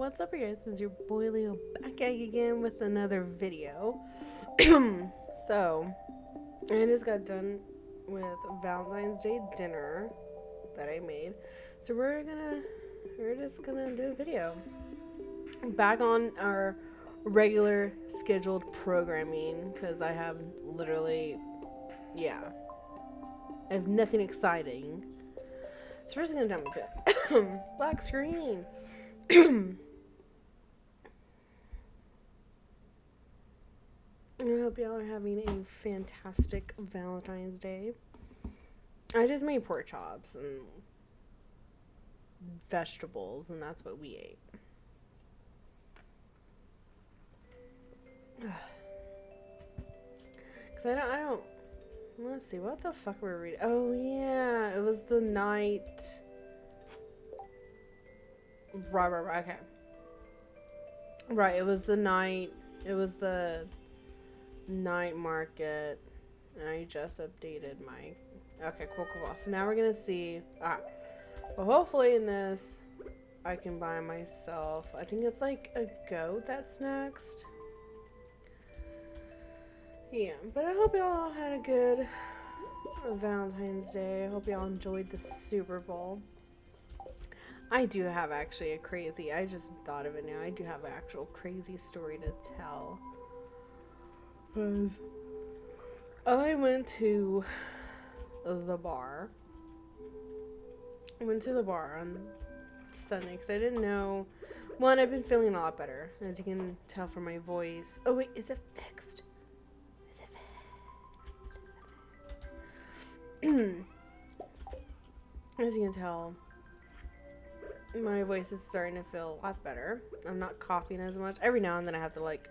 what's up, you guys? This is your boy Leo back again with another video. So, I just got done with Valentine's Day dinner that I made. So we're just gonna do a video. Back on our regular scheduled programming because I have literally, yeah, I have nothing exciting. So we're just gonna jump into it. Black screen. I hope y'all are having a fantastic Valentine's Day. I just made pork chops and vegetables, and that's what we ate. Cause I don't. Let's see, what the fuck were we reading? Oh yeah, it was the night. Right. Okay. Right, it was the night. It was the night market, and I just updated my. Okay, cool. So now we're gonna see. Well, hopefully in this, I can buy myself. I think it's like a goat that's next. Yeah, but I hope y'all had a good Valentine's Day. I hope y'all enjoyed the Super Bowl. I do have actually a crazy. I just thought of it now. I do have an actual crazy story to tell. Because I went to the bar. I went to the bar on Sunday because I didn't know. One, I've been feeling a lot better, as you can tell from my voice. Oh wait, is it fixed? Is it fixed? As you can tell, my voice is starting to feel a lot better. I'm not coughing as much. Every now and then I have to like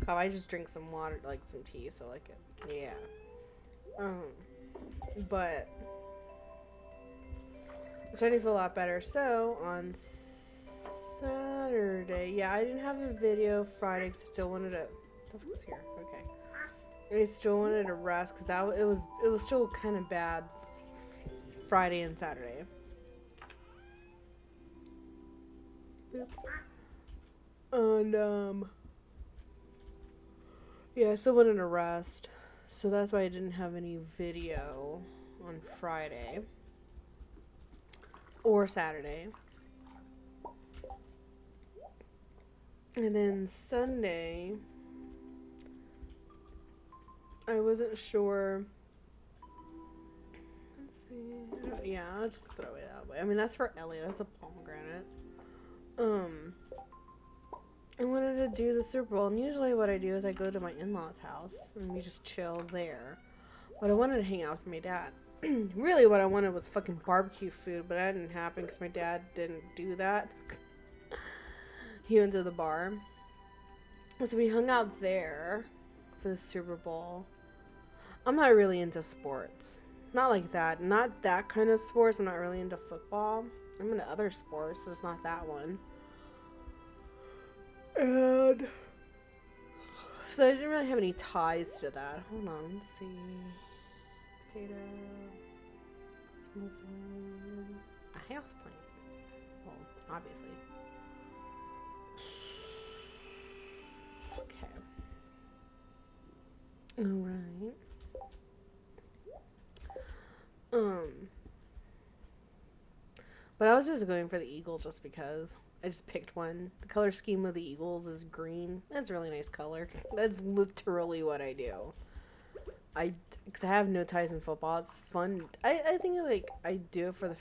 cough. I just drink some water, like some tea, so like yeah. But I'm starting to feel a lot better. So on Saturday, yeah, I didn't have a video Friday because I still wanted to. The fuck's here? Okay. I still wanted to rest because it was still kind of bad Friday and Saturday. And yeah, I still wanted to rest, so that's why I didn't have any video on Friday or Saturday. And then Sunday, I wasn't sure. Let's see. Yeah, I'll just throw it that way. I mean, that's for Ellie. That's a pomegranate. I wanted to do the Super Bowl, and usually what I do is I go to my in-laws' house and we just chill there. But I wanted to hang out with my dad. Really, what I wanted was fucking barbecue food, but that didn't happen because my dad didn't do that. He went to the bar. So we hung out there for the Super Bowl. I'm not really into sports. Not like that. Not that kind of sports. I'm not really into football. I'm into other sports, so it's not that one. And so I didn't really have any ties to that. Hold on, let's see. Potato. A house plant. Well, obviously. Okay. Alright. But I was just going for the Eagles just because. I just picked one. The color scheme of the Eagles is green. That's a really nice color. That's literally what I do. Because I have no ties in football. It's fun. I think like I do it for the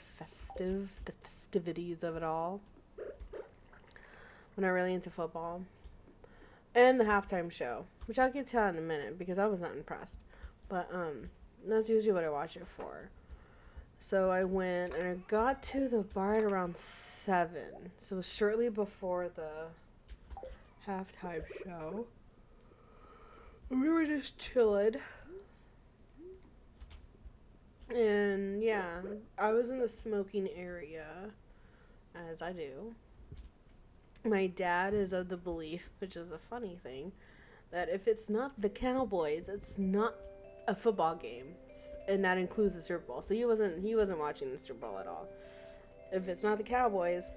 festivities of it all. I'm not really into football. And the halftime show, which I'll get to in a minute because I was not impressed. But that's usually what I watch it for. So I went and I got to the bar at around 7. So it was shortly before the halftime show. We were just chilling. And yeah, I was in the smoking area, as I do. My dad is of the belief, which is a funny thing, that if it's not the Cowboys, it's not a football game, and that includes the Super Bowl. So he wasn't watching the Super Bowl at all. If it's not the Cowboys,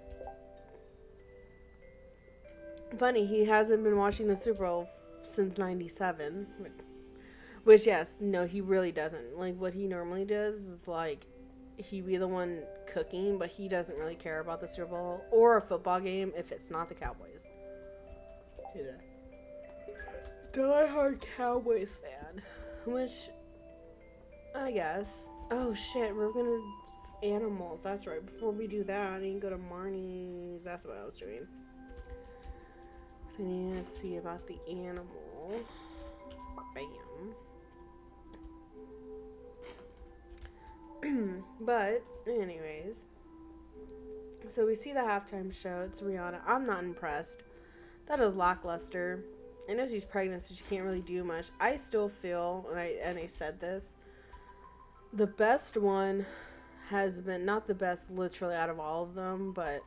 Funny, he hasn't been watching the Super Bowl since '97. Which, yes, no, he really doesn't. Like, what he normally does is, like, he be the one cooking, but he doesn't really care about the Super Bowl or a football game if it's not the Cowboys. Yeah. Die-hard Cowboys fan. Which, I guess. Oh, shit, we're gonna... Animals, that's right. Before we do that, I need to go to Marnie's. That's what I was doing. So I need to see about the animal. Bam. But, anyways. So we see the halftime show. It's Rihanna. I'm not impressed. That is lackluster. I know she's pregnant, so she can't really do much. I still feel, and I said this, the best one has been, not the best literally out of all of them, but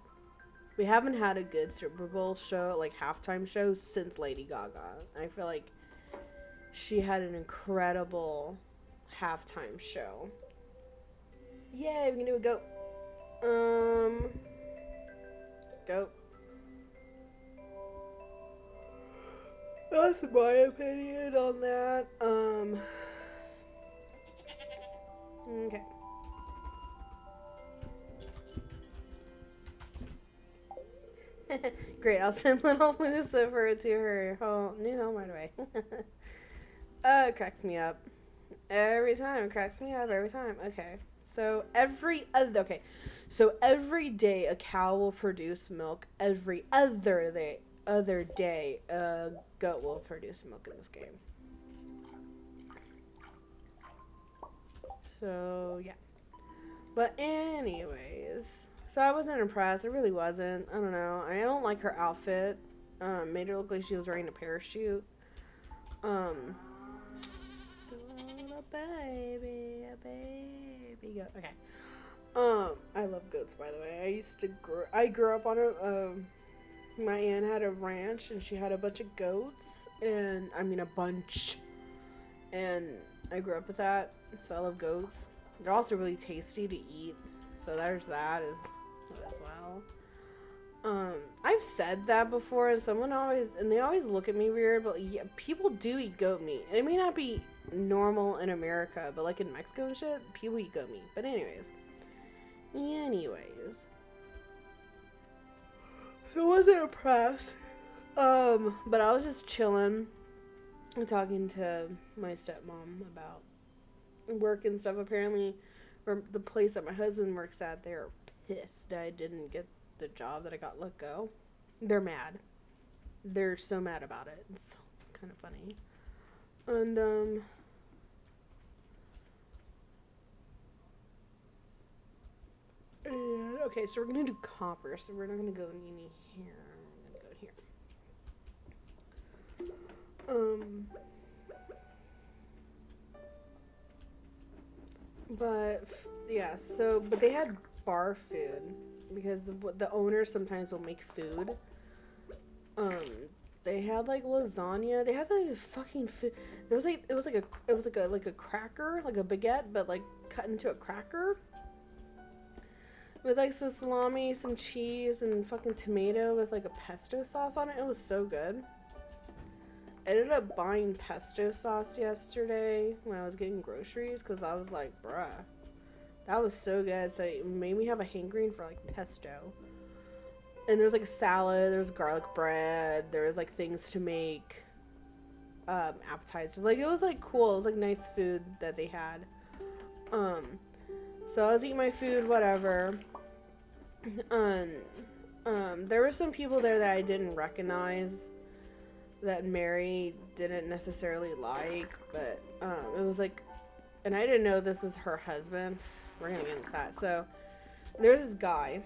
we haven't had a good Super Bowl show, like halftime show, since Lady Gaga. I feel like she had an incredible halftime show. Yay, we can do a goat. Goat. That's my opinion on that. Okay. Great, I'll send little Lucifer to her new home right away. It cracks me up. Every time. It cracks me up every time. Okay. So every day a cow will produce milk. Every other day a goat will produce milk in this game. So yeah. But anyways, so I wasn't impressed. I really wasn't. I don't know. I don't like her outfit. Made her look like she was wearing a parachute. A baby goat. Okay. I love goats, by the way. I grew up on my aunt had a ranch and she had a bunch of goats, and I mean a bunch. And I grew up with that, so I love goats. They're also really tasty to eat, so there's that as well. I've said that before, and they always look at me weird, but yeah, people do eat goat meat. It may not be normal in America, but like in Mexico and shit, people eat goat meat. But anyways, so I wasn't impressed. But I was just chilling and talking to my stepmom about work and stuff. Apparently, from the place that my husband works at, they're pissed that I didn't get the job, that I got let go. They're mad. They're so mad about it. It's kind of funny. And okay, so we're gonna do copper. So we're not gonna go any here. We're gonna go here. But yeah, but they had bar food because the owners sometimes will make food. They had like lasagna. They had like fucking food. It was like a cracker, like a baguette, but like cut into a cracker with like some salami, some cheese, and fucking tomato with like a pesto sauce on it. It was so good. I ended up buying pesto sauce yesterday when I was getting groceries because I was like, bruh, that was so good. So it made me have a hankering for like pesto. And there's like a salad, there's garlic bread, there was like things to make appetizers. Like it was like cool. It was like nice food that they had. So I was eating my food, whatever. There were some people there that I didn't recognize, that Mary didn't necessarily like, but it was like, and I didn't know this is her husband. We're gonna get into that. So there's this guy,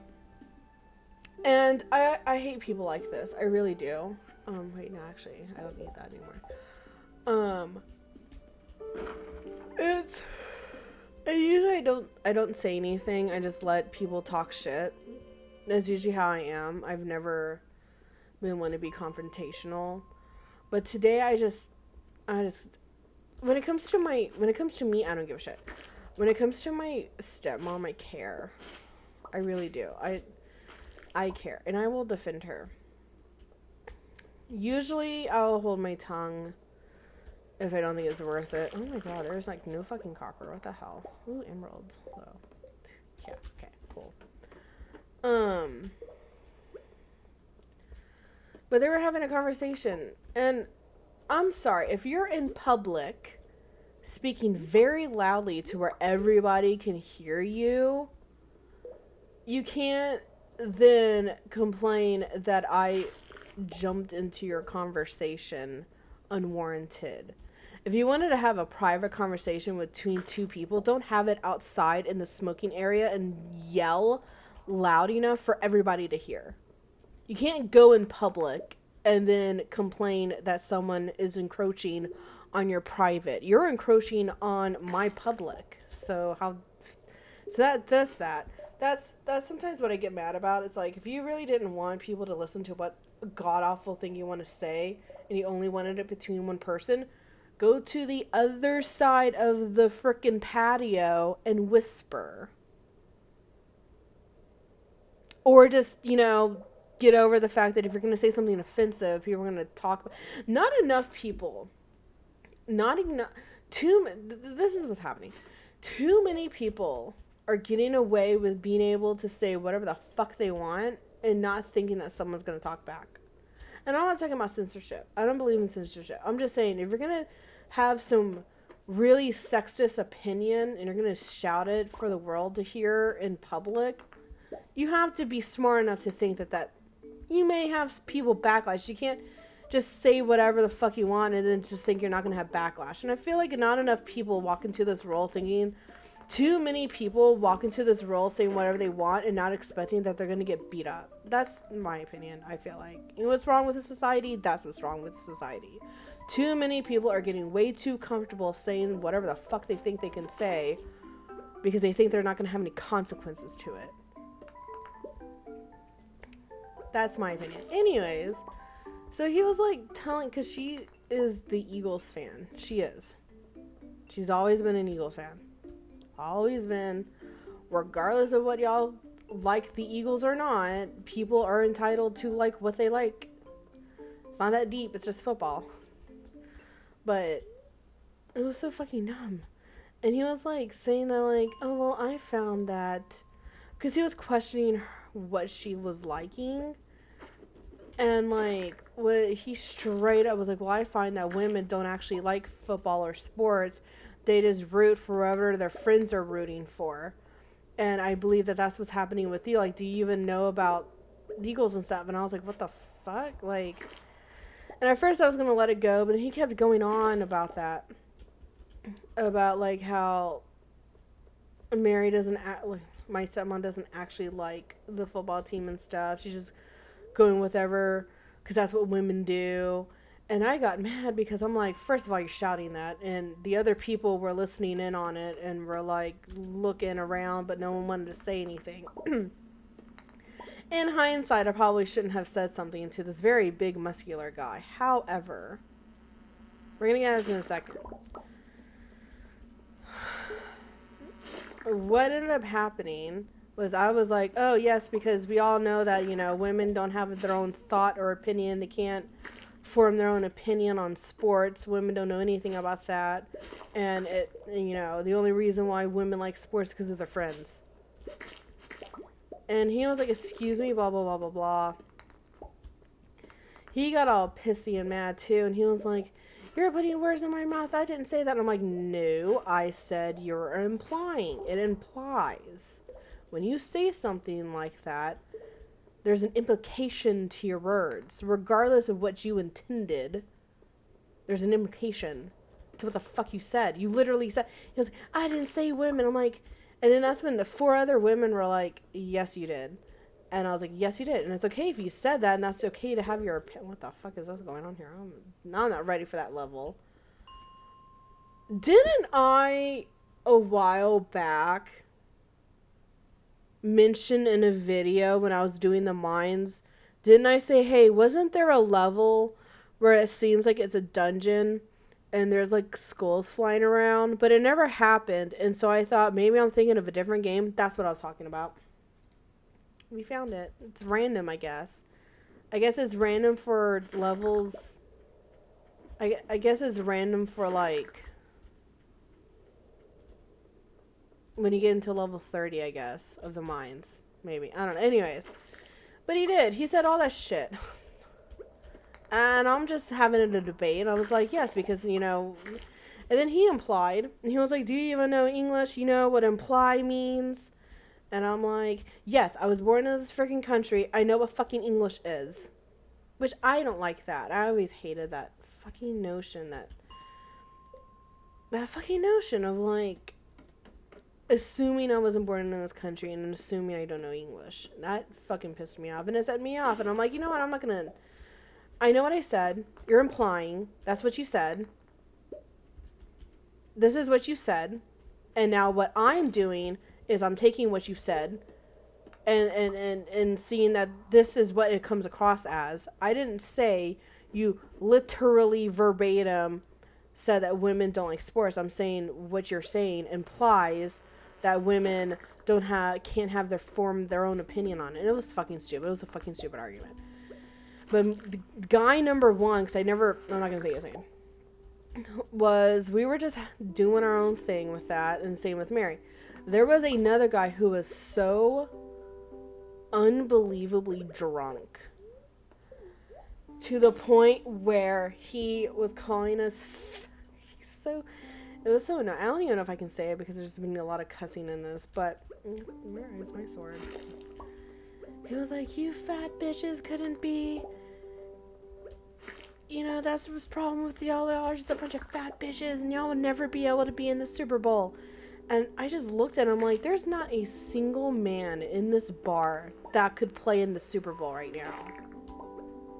and I hate people like this. I really do. Wait, no, actually, I don't need that anymore. I don't say anything. I just let people talk shit. That's usually how I am. I've never been one to be confrontational. But today I just when it comes to me, I don't give a shit. When it comes to my stepmom, I care. I really do. I care, and I will defend her. Usually, I'll hold my tongue if I don't think it's worth it. Oh my god, there's like no fucking copper. What the hell? Ooh, emeralds. Oh. Yeah, okay, cool. Um, but they were having a conversation, and I'm sorry, if you're in public speaking very loudly to where everybody can hear you, you can't then complain that I jumped into your conversation unwarranted. If you wanted to have a private conversation between two people, don't have it outside in the smoking area and yell loud enough for everybody to hear. You can't go in public and then complain that someone is encroaching on your private. You're encroaching on my public. That's sometimes what I get mad about. It's like, if you really didn't want people to listen to what god awful thing you want to say and you only wanted it between one person, go to the other side of the frickin' patio and whisper. Or just, get over the fact that if you're going to say something offensive, people are going to talk. Not enough people. Not enough. This is what's happening. Too many people are getting away with being able to say whatever the fuck they want and not thinking that someone's going to talk back. And I'm not talking about censorship. I don't believe in censorship. I'm just saying, if you're going to have some really sexist opinion and you're going to shout it for the world to hear in public, you have to be smart enough to think that you may have people backlash. You can't just say whatever the fuck you want and then just think you're not going to have backlash. And I feel like not enough people walk into this role thinking, too many people walk into this role saying whatever they want and not expecting that they're going to get beat up. That's my opinion, I feel like. You know what's wrong with the society? That's what's wrong with society. Too many people are getting way too comfortable saying whatever the fuck they think they can say because they think they're not going to have any consequences to it. That's my opinion. Anyways, so he was like telling, because she is the Eagles fan. She is. She's always been an Eagles fan. Always been. Regardless of what y'all like the Eagles or not, people are entitled to like what they like. It's not that deep. It's just football. But it was so fucking dumb. And he was like saying that like, oh, well, I found that, because he was questioning what she was liking. And like, what he straight up was like, well, I find that women don't actually like football or sports. They just root for whoever their friends are rooting for. And I believe that that's what's happening with you. Like, do you even know about the Eagles and stuff? And I was like, what the fuck? Like, and at first I was going to let it go, but then he kept going on about that. About like how Mary doesn't act, like, my stepmom doesn't actually like the football team and stuff. She's just going with whatever, because that's what women do. And I got mad because I'm like, first of all, you're shouting that, and the other people were listening in on it and were like looking around, but no one wanted to say anything. In hindsight, I probably shouldn't have said something to this very big muscular guy. However, we're gonna get into this in a second. What ended up happening was I was like, oh, yes, because we all know that, women don't have their own thought or opinion. They can't form their own opinion on sports. Women don't know anything about that. And, the only reason why women like sports is because of their friends. And he was like, excuse me, blah, blah, blah, blah, blah. He got all pissy and mad, too. And he was like, you're putting words in my mouth. I didn't say that. I'm like, no, I said you're implying. It implies. When you say something like that, there's an implication to your words. Regardless of what you intended, there's an implication to what the fuck you said. You literally said, he was like, I didn't say women. I'm like, and then that's when the 4 other women were like, yes, you did. And I was like, yes, you did. And it's okay if you said that, and that's okay to have your opinion. What the fuck is this going on here? I'm not ready for that level. Didn't I, a while back, mention in a video when I was doing the mines, didn't I say, hey, wasn't there a level where it seems like it's a dungeon and there's like skulls flying around? But it never happened. And so I thought maybe I'm thinking of a different game. That's what I was talking about. We found it. It's random, I guess. I guess it's random for levels. I guess it's random for like when you get into level 30, I guess, of the mines. Maybe. I don't know. Anyways. But he did. He said all that shit. And I'm just having a debate. And I was like, yes, because, you know. And then he implied. And he was like, do you even know English? You know what imply means? And I'm like, yes, I was born in this freaking country. I know what fucking English is. Which I don't like that. I always hated that fucking notion that fucking notion of like assuming I wasn't born in this country and assuming I don't know English. That fucking pissed me off. And it set me off. And I'm like, you know what? I'm not gonna. I know what I said. You're implying. That's what you said. This is what you said. And now what I'm doing is I'm taking what you said and seeing that this is what it comes across as. I didn't say you literally verbatim said that women don't like sports. I'm saying what you're saying implies that women can't have their own opinion on it. And it was fucking stupid. It was a fucking stupid argument. But the guy number one, because I'm not gonna say his name, was we were just doing our own thing with that, and same with Mary. There was another guy who was so unbelievably drunk to the point where he was calling us it was so annoying. I don't even know if I can say it because there's been a lot of cussing in this, but where is my sword? He was like, you fat bitches couldn't be, you know, that's the problem with y'all are just a bunch of fat bitches and y'all would never be able to be in the Super Bowl. And I just looked at him like, there's not a single man in this bar that could play in the Super Bowl right now.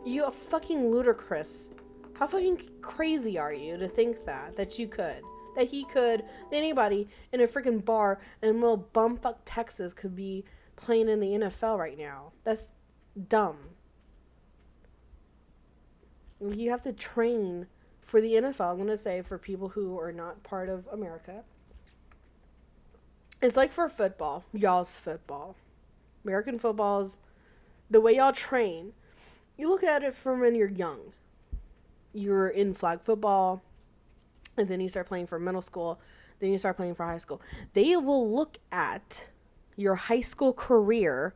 You are fucking ludicrous. How fucking crazy are you to think that you could? That he could, that anybody in a freaking bar in little bumfuck Texas could be playing in the NFL right now. That's dumb. You have to train for the NFL. I'm going to say for people who are not part of America. It's like for football. Y'all's football. American football is the way y'all train. You look at it from when you're young. You're in flag football. And then you start playing for middle school. Then you start playing for high school. They will look at your high school career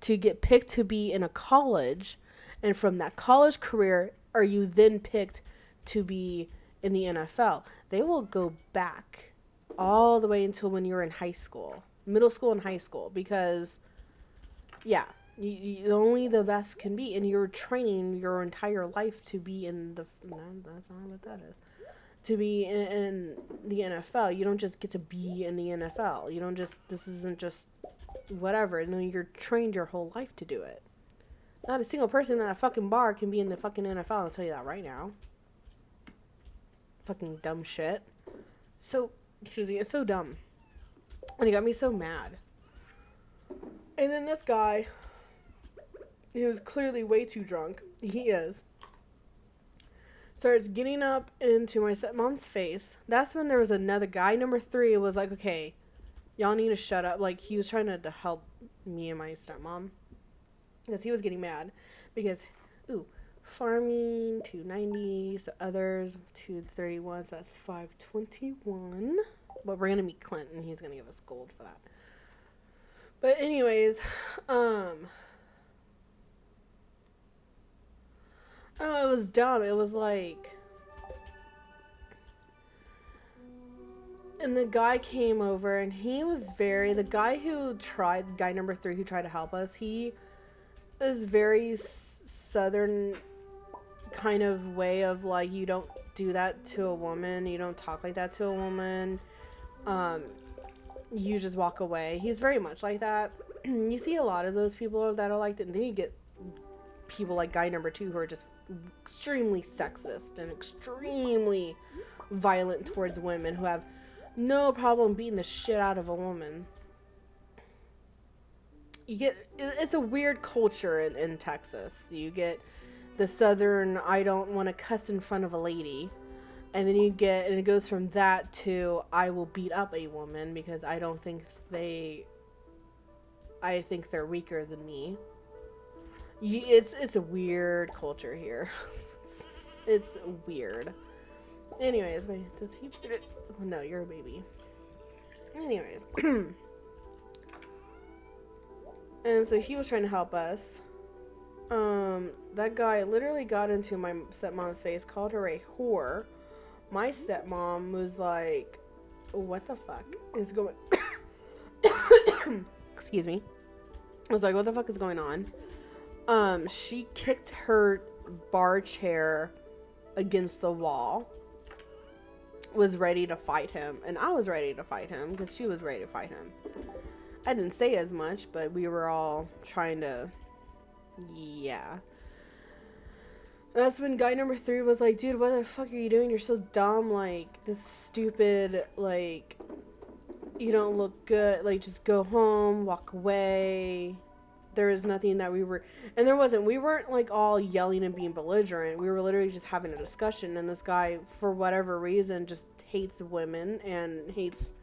to get picked to be in a college. And from that college career, are you then picked to be in the NFL? They will go back all the way until when you're in high school. Middle school and high school. Because, yeah, you only the best can be. And you're training your entire life to be in the... No, that's not what that is. To be in the NFL. You don't just get to be in the NFL. You don't just... This isn't just whatever. No, you're trained your whole life to do it. Not a single person in that fucking bar can be in the fucking NFL. I'll tell you that right now. Fucking dumb shit. So, excuse me, it's so dumb. And it got me so mad. And then this guy, he was clearly way too drunk. He is. Starts getting up into my stepmom's face. That's when there was another guy. Number 3 was like, okay, y'all need to shut up. Like, he was trying to help me and my stepmom. Because he was getting mad. Because, farming, 290. So others, 231. So that's 521. But we're going to meet Clinton. He's going to give us gold for that. But anyways, it was dumb. It was like... And the guy came over and he was the guy number 3 who tried to help us, he is very southern kind of way of like, you don't do that to a woman. You don't talk like that to a woman. You just walk away. He's very much like that. You see a lot of those people that are like that. And then you get people like guy number 2 who are just extremely sexist and extremely violent towards women, who have no problem beating the shit out of a woman. It's a weird culture in Texas. You get the southern, I don't want to cuss in front of a lady. And then and it goes from that to, I will beat up a woman because I think they're weaker than me. It's a weird culture here. It's weird. Anyways, wait, does he? Oh, no, you're a baby. Anyways, and so he was trying to help us. That guy literally got into my stepmom's face, called her a whore. My stepmom was like, "What the fuck is going?" Excuse me. I was like, "What the fuck is going on?" She kicked her bar chair against the wall. Was ready to fight him, and I was ready to fight him because she was ready to fight him. I didn't say as much, but we were all trying to, yeah. That's when guy number 3 was like, dude, what the fuck are you doing? You're so dumb, like, this stupid, like, you don't look good, like, just go home, walk away. There is nothing that we were, and we weren't, like, all yelling and being belligerent. We were literally just having a discussion, and this guy, for whatever reason, just hates women and hates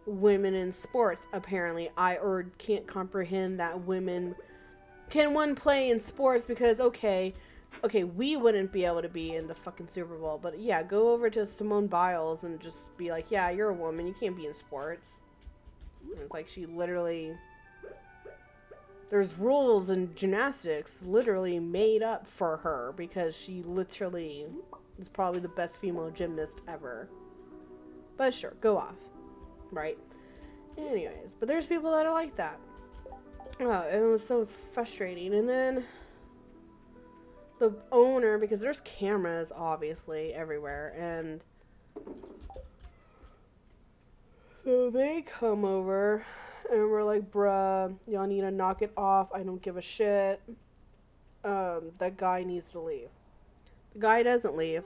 women in sports, apparently. Or can't comprehend that women can one play in sports because, okay, we wouldn't be able to be in the fucking Super Bowl, but yeah, go over to Simone Biles and just be like, yeah, you're a woman, you can't be in sports. And it's like she literally, there's rules in gymnastics literally made up for her because she literally is probably the best female gymnast ever. But sure, go off. Right? Anyways, but there's people that are like that. Oh, it was so frustrating. And then the owner, because there's cameras obviously everywhere, and so they come over and we're like, bruh, y'all need to knock it off. I don't give a shit. That guy needs to leave. The guy doesn't leave.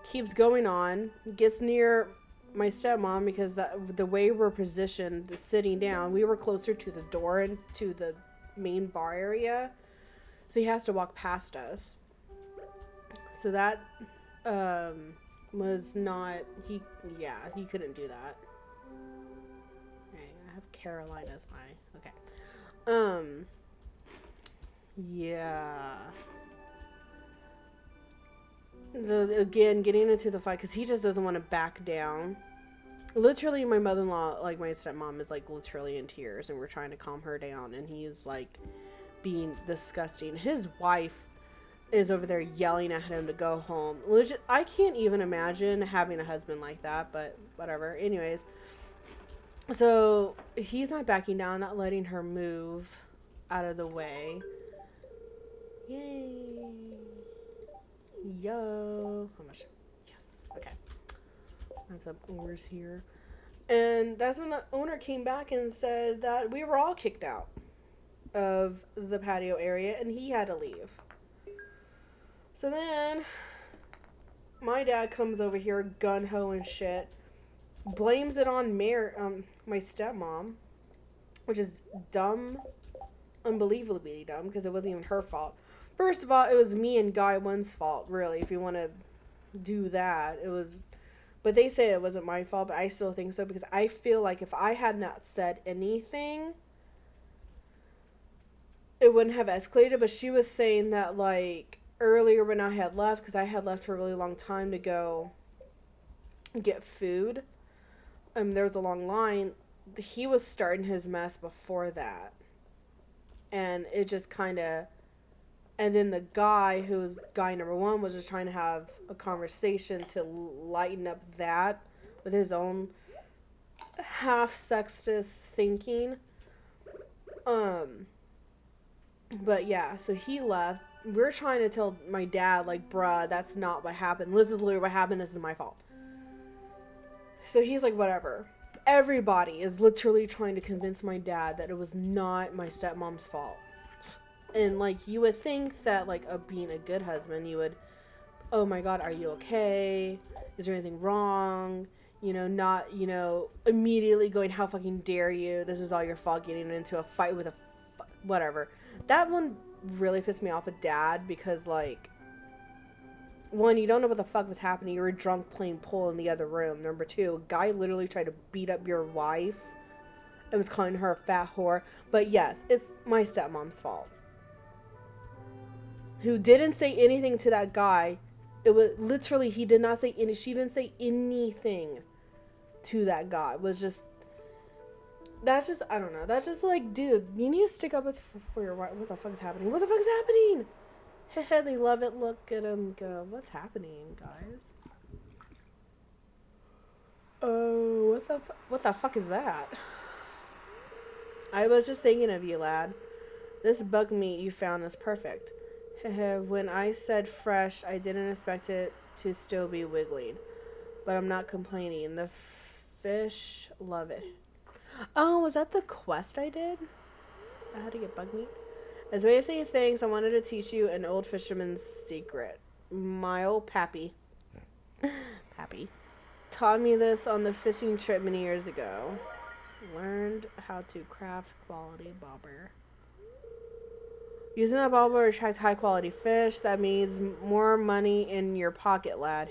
Keeps going on. Gets near my stepmom because the way we're positioned, sitting down, we were closer to the door and to the main bar area. So he has to walk past us. So that was not, he couldn't do that. Okay, I have Caroline as my, okay. Yeah. So again, getting into the fight, because he just doesn't want to back down. Literally, my mother-in-law, like my stepmom, is like literally in tears, and we're trying to calm her down, and he's like being disgusting. His wife is over there yelling at him to go home. Legit, I can't even imagine having a husband like that, but whatever. Anyways, so he's not backing down, not letting her move out of the way. Yay. Yo. How much? Yes. Okay. I have some oars here. And that's when the owner came back and said that we were all kicked out of the patio area and he had to leave. So then my dad comes over here gun-ho and shit, blames it on my stepmom, which is dumb, unbelievably dumb, because it wasn't even her fault. First of all, it was me and Guy One's fault, really, if you want to do that. It was, but they say it wasn't my fault, but I still think so, because I feel like if I had not said anything, it wouldn't have escalated. But she was saying that, like, earlier when I had left, because I had left for a really long time to go get food, there was a long line. He was starting his mess before that, and it just kind of, and then the guy, who was guy number 1, was just trying to have a conversation to lighten up that with his own half sexist thinking. But yeah, so he left. We're trying to tell my dad, like, bruh, that's not what happened. This is literally what happened. This is my fault. So he's like, whatever. Everybody is literally trying to convince my dad that it was not my stepmom's fault. And, like, you would think that, like, being a good husband, you would, oh my God, are you okay? Is there anything wrong? You know, not, you know, immediately going, how fucking dare you? This is all your fault, getting into a fight with whatever. That one really pissed me off with Dad because, like, one, you don't know what the fuck was happening. You were drunk playing pool in the other room. Number 2, a guy literally tried to beat up your wife and was calling her a fat whore. But yes, it's my stepmom's fault. who didn't say anything to that guy. It was literally, he did not say any, she didn't say anything to that guy. It was just, that's just, I don't know. That's just like, dude, you need to stick up for your, what the fuck is happening? What the fuck is happening? Heh, they love it. Look at them go. What's happening, guys? Oh, what the fuck is that? I was just thinking of you, lad. This bug meat you found is perfect. When I said fresh, I didn't expect it to still be wiggling. But I'm not complaining. The fish love it. Oh, was that the quest I did? I had to get bug meat? As a way of saying thanks, I wanted to teach you an old fisherman's secret. My old pappy taught me this on the fishing trip many years ago. Learned how to craft quality bobber. Using that bobber attracts high quality fish. That means more money in your pocket, lad.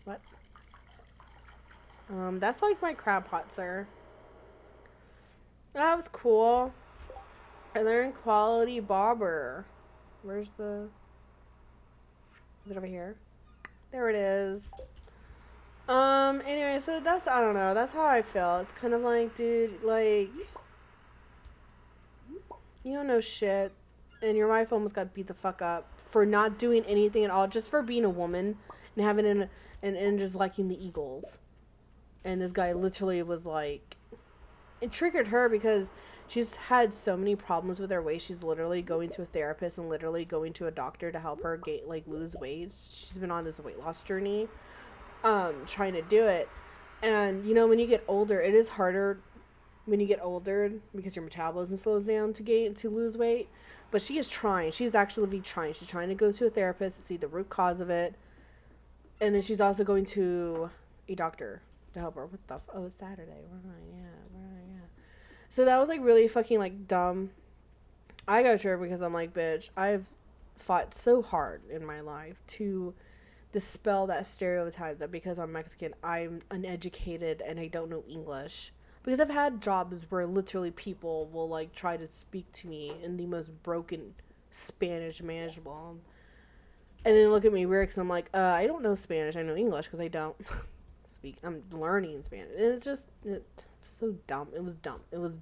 What? That's like my crab pot, sir. That was cool. I learned quality bobber. Where's the... Is it over here? There it is. Anyway, so that's, I don't know, that's how I feel. It's kind of like, dude, like, you don't know shit, and your wife almost got beat the fuck up for not doing anything at all, just for being a woman, and having and just liking the Eagles. And this guy literally was like, it triggered her because she's had so many problems with her weight. She's literally going to a therapist and literally going to a doctor to help her lose weight. She's been on this weight loss journey, trying to do it. And you know, when you get older, it is harder when you get older because your metabolism slows down to lose weight. But she is trying. She's actually trying. She's trying to go to a therapist to see the root cause of it. And then she's also going to a doctor to help her. What the oh, it's Saturday. Yeah. So that was like really fucking like dumb. I got sure because I'm like, bitch, I've fought so hard in my life to dispel that stereotype that because I'm Mexican, I'm uneducated and I don't know English. Because I've had jobs where literally people will like try to speak to me in the most broken Spanish manageable. And then look at me weird because I'm like, I don't know Spanish. I know English because I don't speak. I'm learning Spanish. And it's just so dumb. It was dumb. Is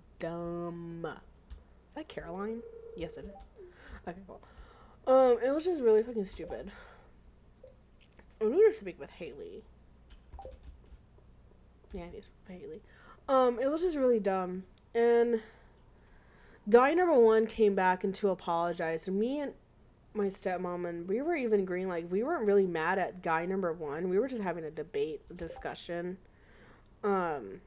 that Caroline? Yes, it is. Okay, cool. It was just really fucking stupid. I need to speak with Haley. Yeah, I need to speak with Haley. It was just really dumb. And guy number one came back and to apologize. And me and my stepmom, and we were even agreeing, like, we weren't really mad at guy number one. We were just having a discussion. And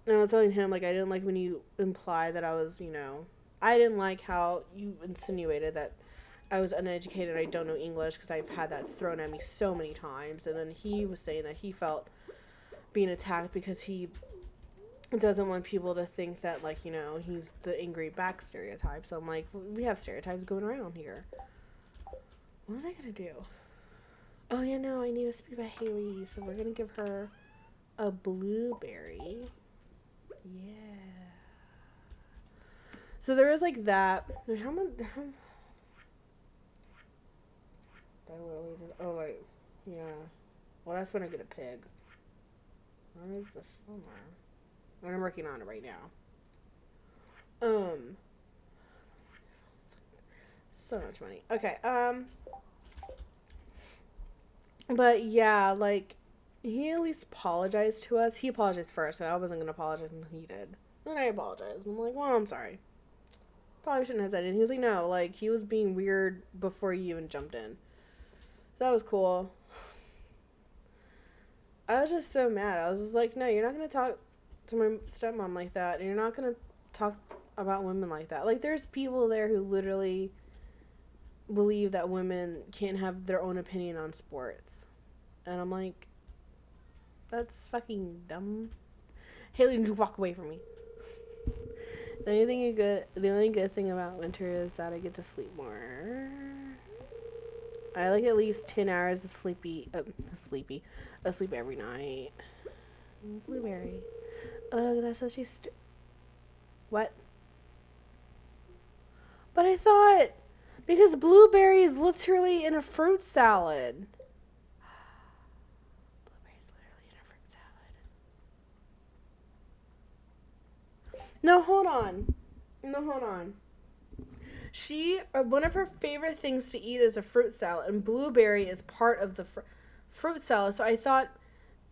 I was telling him, like, I didn't like when you imply that I was, you know, I didn't like how you insinuated that I was uneducated, I don't know English, because I've had that thrown at me so many times. And then he was saying that he felt being attacked because he doesn't want people to think that, like, you know, he's the angry back stereotype. So I'm like, we have stereotypes going around here. What was I gonna do? Oh yeah, no, I need to speak about Haley, so we're gonna give her a blueberry. Yeah. So there was like that. How much? Oh wait, yeah. Well, that's when I get a pig. Where is the somewhere? I'm working on it right now. So much money. Okay. But yeah, like, he at least apologized to us. He apologized first, so I wasn't gonna apologize, and he did. Then I apologized. I'm like, well, I'm sorry. Probably shouldn't have said it. He was like, no, like, he was being weird before you even jumped in. So that was cool. I was just so mad. I was just like, no, you're not gonna talk to my stepmom like that, and you're not gonna talk about women like that. Like, there's people there who literally believe that women can't have their own opinion on sports. And I'm like, that's fucking dumb. Haley, did you walk away from me? The only good thing about winter is that I get to sleep more. I like at least 10 hours of sleep every night. Blueberry. Ugh, that's such a what? But I thought, because blueberry is literally in a fruit salad. Blueberry's literally in a fruit salad. No, hold on. No, hold on. One of her favorite things to eat is a fruit salad, and blueberry is part of the fruit salad. So I thought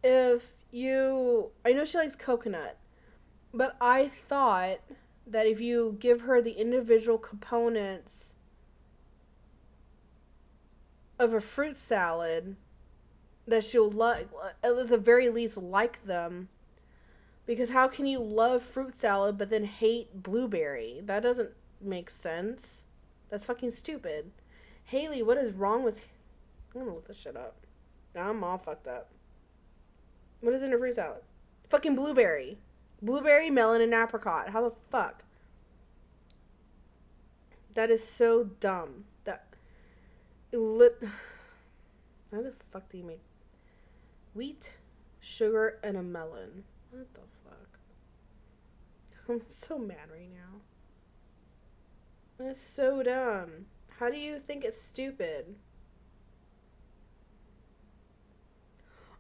I know she likes coconut, but I thought that if you give her the individual components of a fruit salad, that she'll like, at the very least, like them. Because how can you love fruit salad but then hate blueberry? That doesn't make sense. That's fucking stupid. Haley, what is wrong with... I'm gonna look this shit up. Now I'm all fucked up. What is in a fruit salad? Fucking blueberry. Blueberry, melon, and apricot. How the fuck? That is so dumb. How the fuck do you make wheat, sugar, and a melon? What the fuck? I'm so mad right now. That's so dumb. How do you think it's stupid?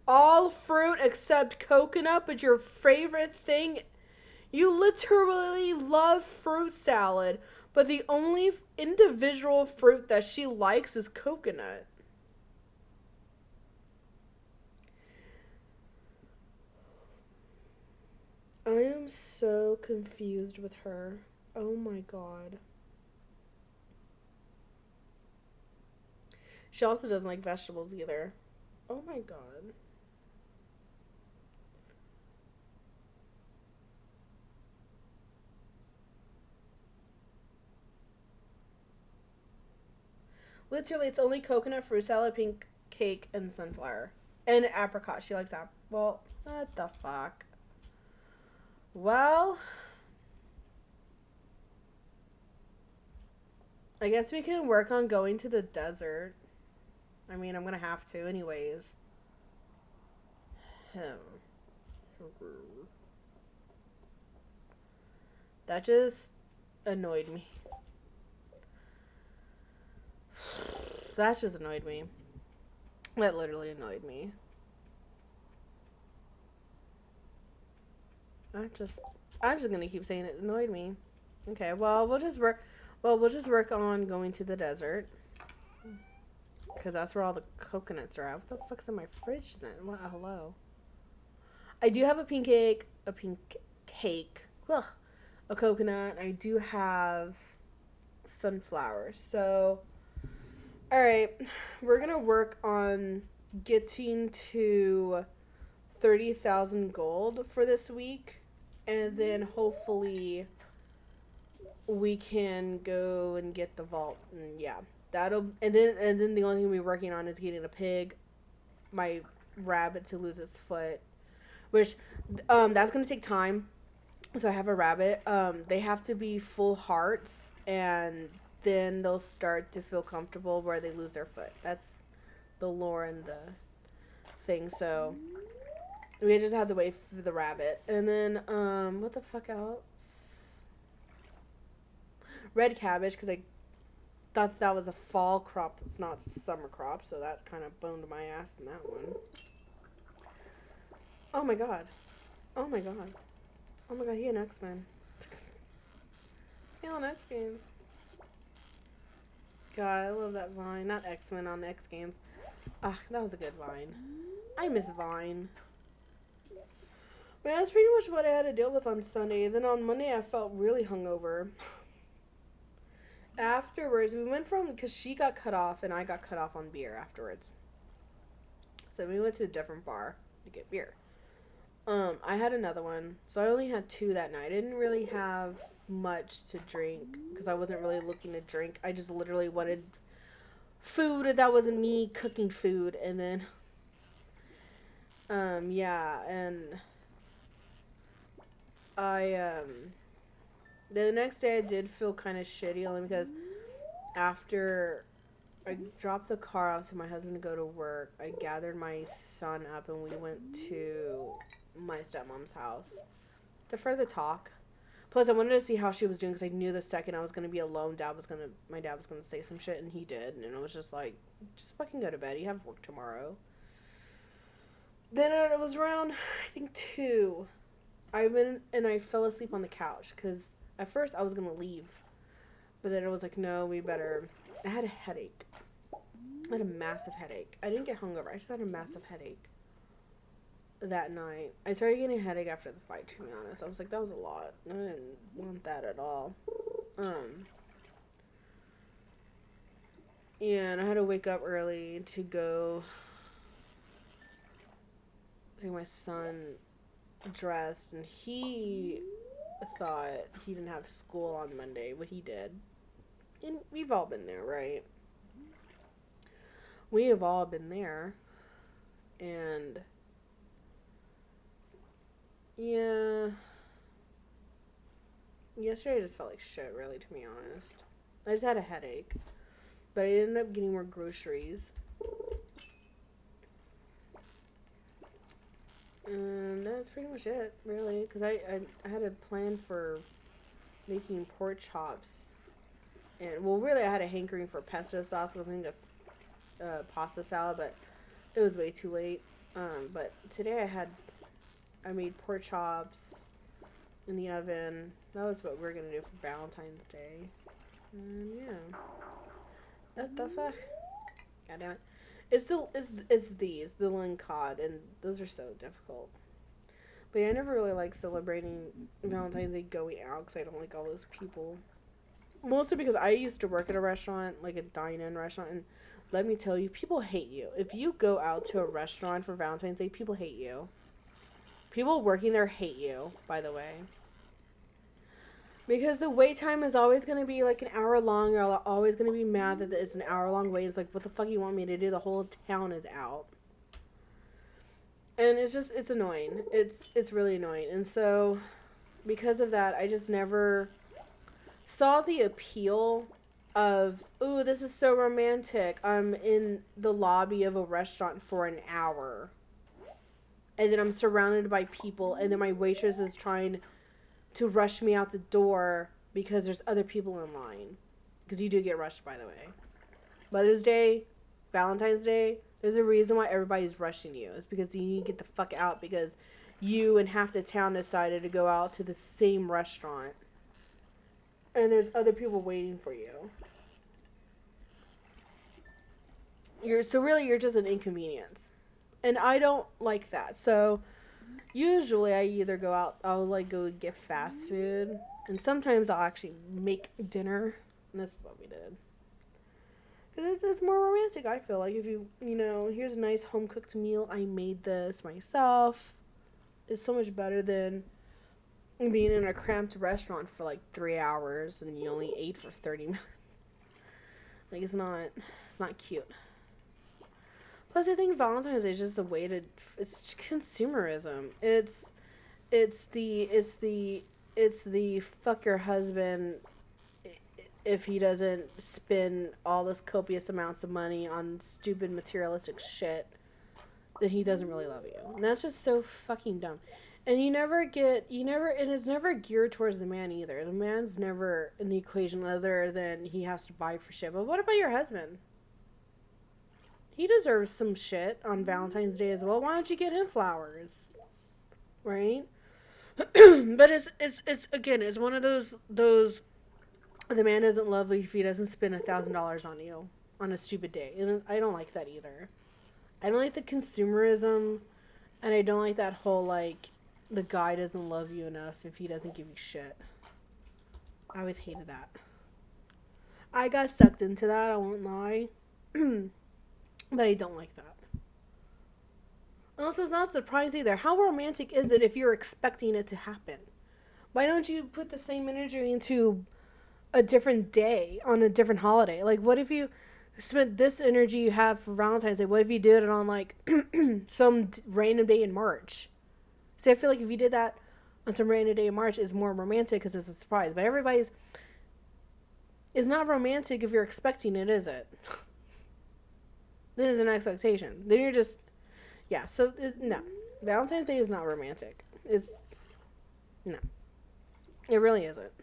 All fruit except coconut, but your favorite thing... You literally love fruit salad, but the only individual fruit that she likes is coconut. I am so confused with her. Oh my god. She also doesn't like vegetables either. Oh my god. Literally, it's only coconut, fruit salad, pink cake, and sunflower. And apricot. She likes well, what the fuck? Well, I guess we can work on going to the desert. I mean, I'm gonna have to anyways. That just annoyed me. That just annoyed me. That literally annoyed me. I'm just gonna keep saying it annoyed me. Okay, well we'll just work on going to the desert. Because that's where all the coconuts are at. What the fuck's in my fridge then? What, hello. I do have a pink cake. Ugh. A coconut. I do have sunflowers. So, alright. We're gonna work on getting to 30,000 gold for this week. And then hopefully we can go and get the vault. And yeah. And then the only thing we're working on is getting a pig, my rabbit to lose its foot, which that's gonna take time. So I have a rabbit. They have to be full hearts, and then they'll start to feel comfortable where they lose their foot. That's the lore and the thing. So we just have to wait for the rabbit, and then what the fuck else? Red cabbage, because I thought that was a fall crop. It's not, it's a summer crop, so that kind of boned my ass in that one. Oh my god. Oh my god. Oh my god, he an X-Men. He on X Games. God, I love that Vine. Not X-Men, on X Games. Ah, that was a good Vine. I miss Vine. But that's pretty much what I had to deal with on Sunday. Then on Monday, I felt really hungover. Afterwards, we went because she got cut off and I got cut off on beer afterwards. So we went to a different bar to get beer. I had another one, so I only had 2 that night. I didn't really have much to drink because I wasn't really looking to drink. I just literally wanted food that wasn't me cooking food, and then yeah, and the next day I did feel kind of shitty, only because after I dropped the car off to my husband to go to work, I gathered my son up and we went to my stepmom's house to further talk. Plus, I wanted to see how she was doing because I knew the second I was gonna be alone, my dad was gonna say some shit, and he did, and it was just like, just fucking go to bed. You have work tomorrow. Then it was around, I think 2. I went and I fell asleep on the couch because at first I was gonna leave, but then it was like, no, we better. I had a headache. I had a massive headache. I didn't get hungover. I just had a massive headache that night. I started getting a headache after the fight, to be honest. I was like, that was a lot. I didn't want that at all. Yeah, and I had to wake up early to go. I think my son dressed, and he thought he didn't have school on Monday, but he did. And we've all been there, right? We have all been there. And yeah, yesterday I just felt like shit, really, to be honest. I just had a headache, but I ended up getting more groceries. And that's pretty much it, really, because I had a plan for making pork chops. And, well, really, I had a hankering for pesto sauce. I was going to pasta salad, but it was way too late. But today I made pork chops in the oven. That was what we're going to do for Valentine's Day. And, yeah. What the fuck? God damn it. It's these, the ling cod, and those are so difficult. But yeah, I never really like celebrating Valentine's Day going out because I don't like all those people. Mostly because I used to work at a restaurant, like a dine-in restaurant, and let me tell you, people hate you. If you go out to a restaurant for Valentine's Day, people hate you. People working there hate you, by the way. Because the wait time is always going to be like an hour long. You're always going to be mad that it's an hour long wait. It's like, what the fuck you want me to do? The whole town is out. And it's annoying. It's really annoying. And so, because of that, I just never saw the appeal of, ooh, this is so romantic. I'm in the lobby of a restaurant for an hour. And then I'm surrounded by people. And then my waitress is trying to rush me out the door because there's other people in line. Because you do get rushed, by the way. Mother's Day, Valentine's Day, there's a reason why everybody's rushing you. It's because you need to get the fuck out because you and half the town decided to go out to the same restaurant. And there's other people waiting for you. You're just an inconvenience. And I don't like that. So usually I either go out, I'll like go get fast food, and sometimes I'll actually make dinner, and this is what we did. Because it's more romantic, I feel like, if here's a nice home-cooked meal, I made this myself. It's so much better than being in a cramped restaurant for like 3 hours, and you only ate for 30 minutes. Like, it's not cute. Plus, I think Valentine's Day is just a way to. It's consumerism. It's the fuck your husband if he doesn't spend all this copious amounts of money on stupid materialistic shit. Then he doesn't really love you, and that's just so fucking dumb. And and it's never geared towards the man either. The man's never in the equation other than he has to buy for shit. But what about your husband? He deserves some shit on Valentine's Day as well. Why don't you get him flowers? Right? But it's one of those the man doesn't love you if he doesn't spend $1,000 on you on a stupid day. And I don't like that either. I don't like the consumerism, and I don't like that whole like the guy doesn't love you enough if he doesn't give you shit. I always hated that. I got sucked into that, I won't lie. But I don't like that. Also, it's not surprising either. How romantic is it if you're expecting it to happen? Why don't you put the same energy into a different day on a different holiday? Like, what if you spent this energy you have for Valentine's Day? What if you did it on, like, some random day in March? See, I feel like if you did that on some random day in March, it's more romantic because it's a surprise. But it's not romantic if you're expecting it, is it? Then it's an expectation. Then you're just, yeah. So no, Valentine's Day is not romantic. No. It really isn't.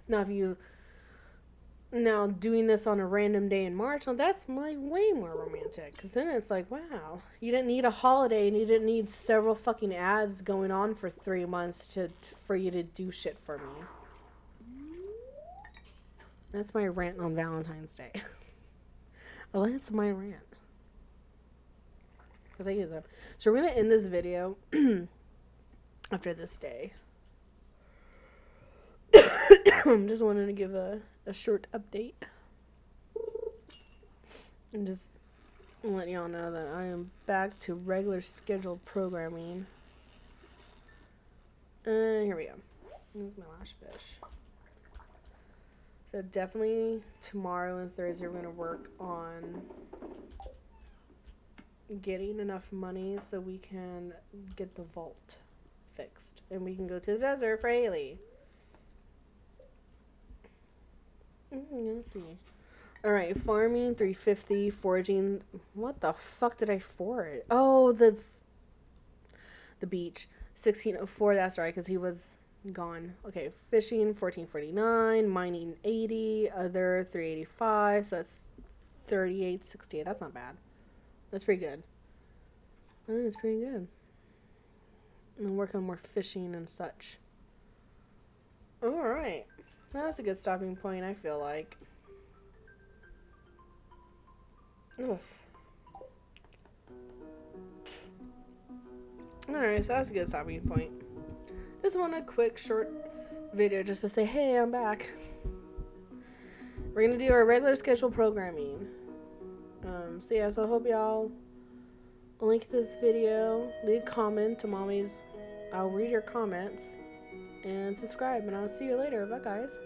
Now, if you now doing this on a random day in March, now that's way more romantic. Because then it's like, wow, you didn't need a holiday and you didn't need several fucking ads going on for 3 months for you to do shit for me. That's my rant on Valentine's Day. Oh, that's my rant. Because I use them. So we're going to end this video after this day. I'm just wanting to give a short update. And just let y'all know that I am back to regular scheduled programming. And here we go. This is my last fish. So definitely tomorrow and Thursday we're going to work on getting enough money so we can get the vault fixed. And we can go to the desert for Haley. Let's see. Alright, farming 350, foraging. What the fuck did I forage? Oh, the beach 1604. That's right, because he was gone. Okay, fishing 1449, mining 80, other 385. So that's 3868. That's not bad. That's pretty good. I think it's pretty good. And work on more fishing and such. Alright. That's a good stopping point, I feel like. Ugh. Alright, so that's a good stopping point. Just want a quick, short video just to say, hey, I'm back. We're going to do our regular schedule programming. So yeah, so I hope y'all like this video. Leave a comment to mommy's. I'll read your comments. And subscribe, and I'll see you later. Bye, guys.